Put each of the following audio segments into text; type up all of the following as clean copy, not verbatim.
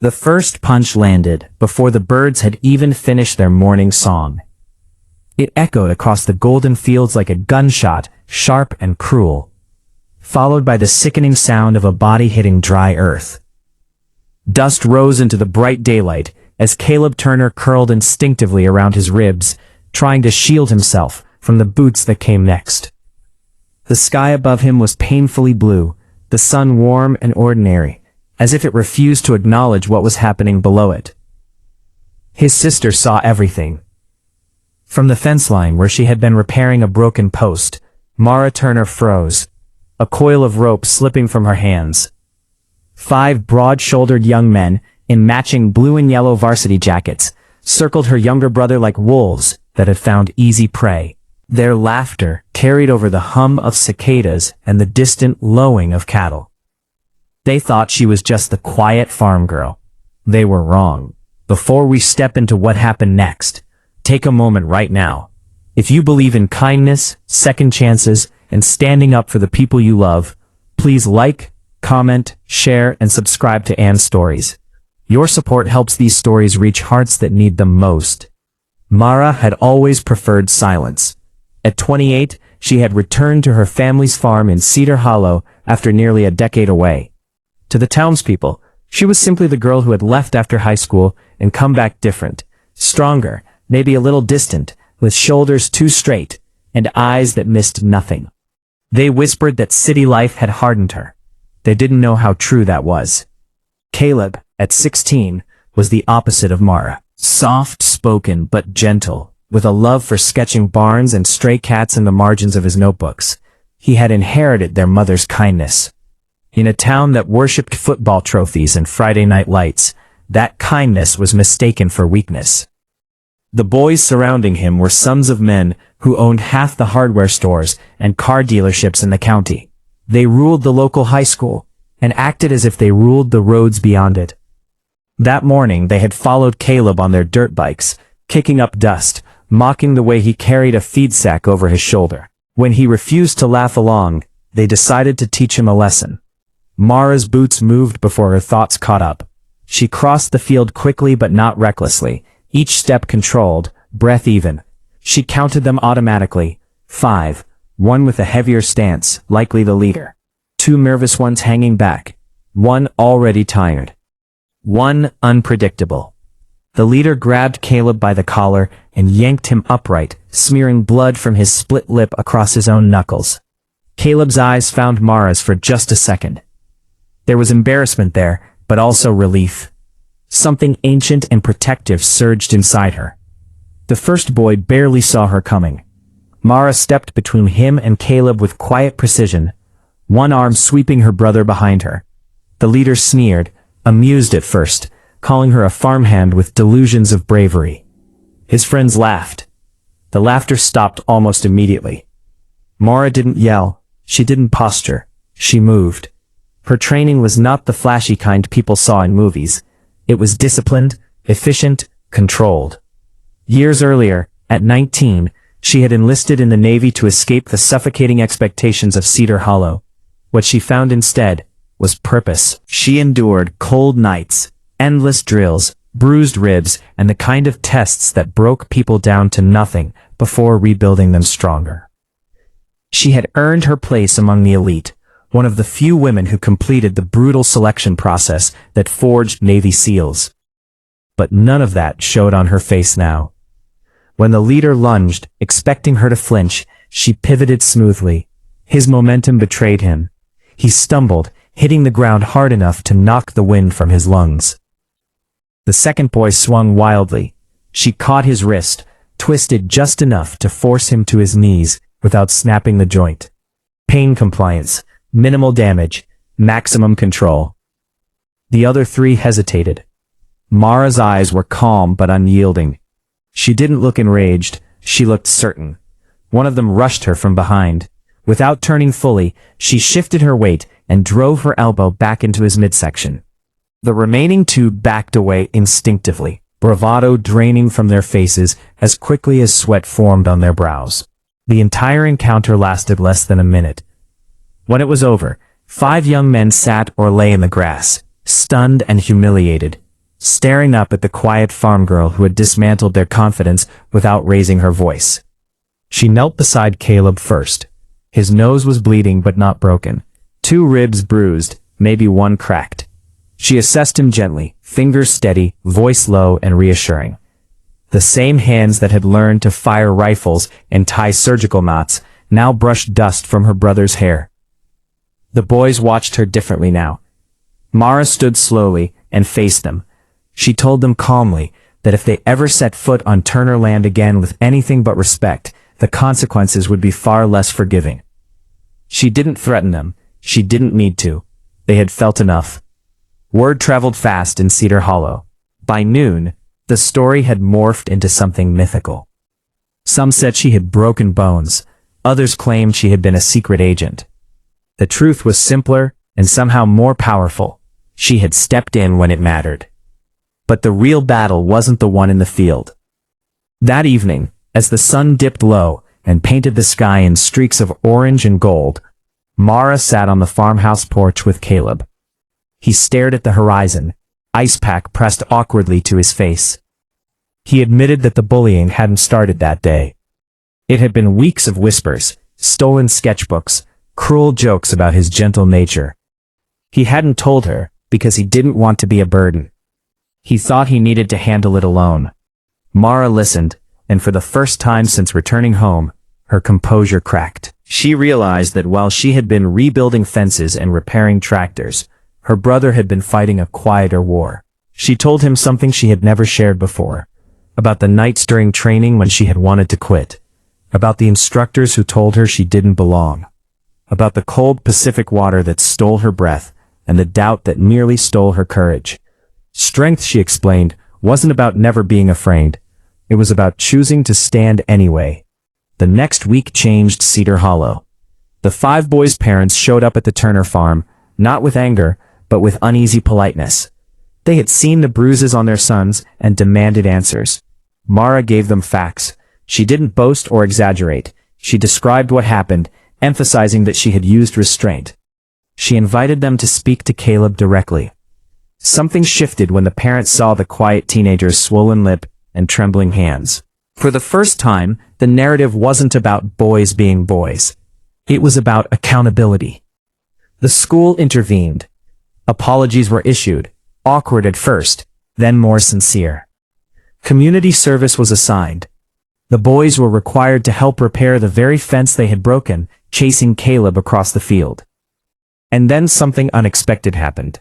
The first punch landed before the birds had even finished their morning song. It echoed across the golden fields like a gunshot, sharp and cruel, followed by the sickening sound of a body hitting dry earth. Dust rose into the bright daylight as Caleb Turner curled instinctively around his ribs, trying to shield himself from the boots that came next. The sky above him was painfully blue, the sun warm and ordinary, as if it refused to acknowledge what was happening below it. His sister saw everything. From the fence line where she had been repairing a broken post, Mara Turner froze, a coil of rope slipping from her hands. 5 broad-shouldered young men, in matching blue and yellow varsity jackets, circled her younger brother like wolves that had found easy prey. Their laughter carried over the hum of cicadas and the distant lowing of cattle. They thought she was just the quiet farm girl. They were wrong. Before we step into what happened next, take a moment right now. If you believe in kindness, second chances, and standing up for the people you love, please like, comment, share, and subscribe to Anne's Stories. Your support helps these stories reach hearts that need them most. Mara had always preferred silence. At 28, she had returned to her family's farm in Cedar Hollow after nearly a decade away. To the townspeople, she was simply the girl who had left after high school and come back different, stronger, maybe a little distant, with shoulders too straight and eyes that missed nothing. They whispered that city life had hardened her. They didn't know how true that was. Caleb, at 16, was the opposite of Mara. Soft-spoken but gentle, with a love for sketching barns and stray cats in the margins of his notebooks. He had inherited their mother's kindness. In a town that worshipped football trophies and Friday night lights, that kindness was mistaken for weakness. The boys surrounding him were sons of men who owned half the hardware stores and car dealerships in the county. They ruled the local high school, and acted as if they ruled the roads beyond it. That morning they had followed Caleb on their dirt bikes, kicking up dust, mocking the way he carried a feed sack over his shoulder. When he refused to laugh along, they decided to teach him a lesson. Mara's boots moved before her thoughts caught up. She crossed the field quickly but not recklessly, each step controlled, breath even. She counted them automatically. 5, one with a heavier stance, likely the leader. 2 nervous ones hanging back. 1 already tired. 1 unpredictable. The leader grabbed Caleb by the collar and yanked him upright, smearing blood from his split lip across his own knuckles. Caleb's eyes found Mara's for just a second. There was embarrassment there, but also relief. Something ancient and protective surged inside her. The first boy barely saw her coming. Mara stepped between him and Caleb with quiet precision, one arm sweeping her brother behind her. The leader sneered, amused at first, calling her a farmhand with delusions of bravery. His friends laughed. The laughter stopped almost immediately. Mara didn't yell, she didn't posture, she moved. Her training was not the flashy kind people saw in movies. It was disciplined, efficient, controlled. Years earlier, at 19, she had enlisted in the Navy to escape the suffocating expectations of Cedar Hollow. What she found instead was purpose. She endured cold nights, endless drills, bruised ribs, and the kind of tests that broke people down to nothing before rebuilding them stronger. She had earned her place among the elite, one of the few women who completed the brutal selection process that forged Navy SEALs. But none of that showed on her face now. When the leader lunged, expecting her to flinch, she pivoted smoothly. His momentum betrayed him. He stumbled, hitting the ground hard enough to knock the wind from his lungs. The second boy swung wildly. She caught his wrist, twisted just enough to force him to his knees without snapping the joint. Pain compliance, minimal damage, maximum control. The other 3 hesitated. Mara's eyes were calm but unyielding. She didn't look enraged, she looked certain. One of them rushed her from behind. Without turning fully, she shifted her weight and drove her elbow back into his midsection. The remaining 2 backed away instinctively, bravado draining from their faces as quickly as sweat formed on their brows. The entire encounter lasted less than a minute. When it was over, 5 young men sat or lay in the grass, stunned and humiliated, staring up at the quiet farm girl who had dismantled their confidence without raising her voice. She knelt beside Caleb first. His nose was bleeding but not broken. 2 ribs bruised, maybe 1 cracked. She assessed him gently, fingers steady, voice low and reassuring. The same hands that had learned to fire rifles and tie surgical knots now brushed dust from her brother's hair. The boys watched her differently now. Mara stood slowly and faced them. She told them calmly that if they ever set foot on Turner land again with anything but respect, the consequences would be far less forgiving. She didn't threaten them. She didn't need to. They had felt enough. Word traveled fast in Cedar Hollow. By noon, the story had morphed into something mythical. Some said she had broken bones. Others claimed she had been a secret agent. The truth was simpler and somehow more powerful. She had stepped in when it mattered. But the real battle wasn't the one in the field. That evening, as the sun dipped low and painted the sky in streaks of orange and gold, Mara sat on the farmhouse porch with Caleb. He stared at the horizon, ice pack pressed awkwardly to his face. He admitted that the bullying hadn't started that day. It had been weeks of whispers, stolen sketchbooks, cruel jokes about his gentle nature. He hadn't told her because he didn't want to be a burden. He thought he needed to handle it alone. Mara listened, and for the first time since returning home, her composure cracked. She realized that while she had been rebuilding fences and repairing tractors, her brother had been fighting a quieter war. She told him something she had never shared before, about the nights during training when she had wanted to quit, about the instructors who told her she didn't belong, about the cold Pacific water that stole her breath, and the doubt that merely stole her courage. Strength, she explained, wasn't about never being afraid. It was about choosing to stand anyway. The next week changed Cedar Hollow. The 5 boys' parents showed up at the Turner farm, not with anger, but with uneasy politeness. They had seen the bruises on their sons and demanded answers. Mara gave them facts. She didn't boast or exaggerate. She described what happened, emphasizing that she had used restraint. She invited them to speak to Caleb directly. Something shifted when the parents saw the quiet teenager's swollen lip and trembling hands. For the first time, the narrative wasn't about boys being boys. It was about accountability. The school intervened. Apologies were issued, awkward at first, then more sincere. Community service was assigned. The boys were required to help repair the very fence they had broken, chasing Caleb across the field. And then something unexpected happened.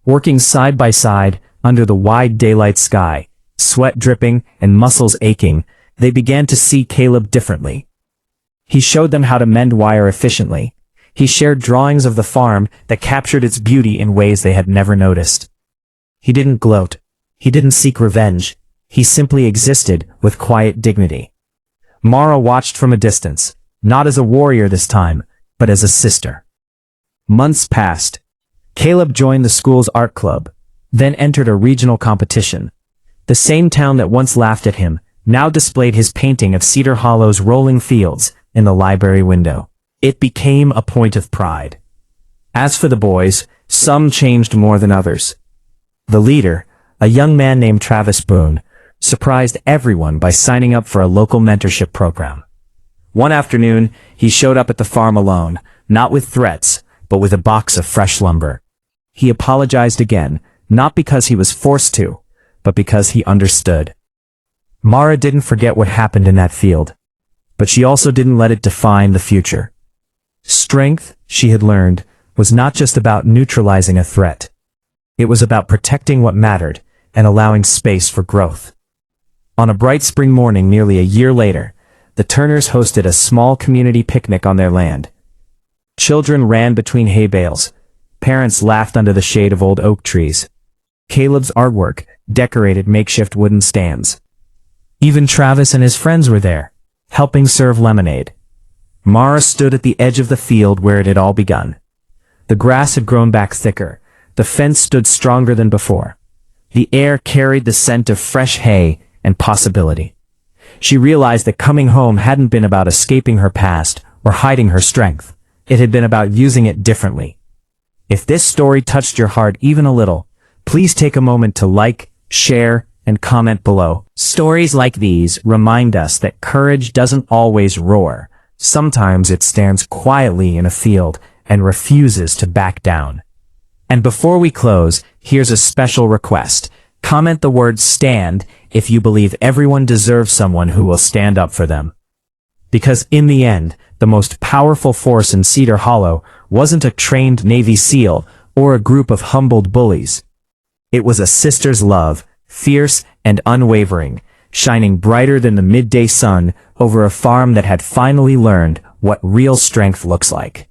Working side by side, under the wide daylight sky, sweat dripping and muscles aching, they began to see Caleb differently. He showed them how to mend wire efficiently. He shared drawings of the farm that captured its beauty in ways they had never noticed. He didn't gloat. He didn't seek revenge. He simply existed with quiet dignity. Mara watched from a distance, not as a warrior this time, but as a sister. Months passed. Caleb joined the school's art club, then entered a regional competition. The same town that once laughed at him now displayed his painting of Cedar Hollow's rolling fields in the library window. It became a point of pride. As for the boys, some changed more than others. The leader, a young man named Travis Boone, surprised everyone by signing up for a local mentorship program. One afternoon, he showed up at the farm alone, not with threats, but with a box of fresh lumber. He apologized again, not because he was forced to, but because he understood. Mara didn't forget what happened in that field, but she also didn't let it define the future. Strength, she had learned, was not just about neutralizing a threat. It was about protecting what mattered and allowing space for growth. On a bright spring morning nearly a year later, the Turners hosted a small community picnic on their land. Children ran between hay bales. Parents laughed under the shade of old oak trees. Caleb's artwork decorated makeshift wooden stands. Even Travis and his friends were there, helping serve lemonade. Mara stood at the edge of the field where it had all begun. The grass had grown back thicker. The fence stood stronger than before. The air carried the scent of fresh hay and possibility. She realized that coming home hadn't been about escaping her past or hiding her strength. It had been about using it differently. If this story touched your heart even a little, Please take a moment to like, share, and comment below. Stories like these remind us that courage doesn't always roar. Sometimes it stands quietly in a field and refuses to back down. And before we close, here's a special request. Comment the word stand if you believe everyone deserves someone who will stand up for them. Because in the end, the most powerful force in Cedar Hollow wasn't a trained Navy SEAL or a group of humbled bullies. It was a sister's love, fierce and unwavering, shining brighter than the midday sun over a farm that had finally learned what real strength looks like.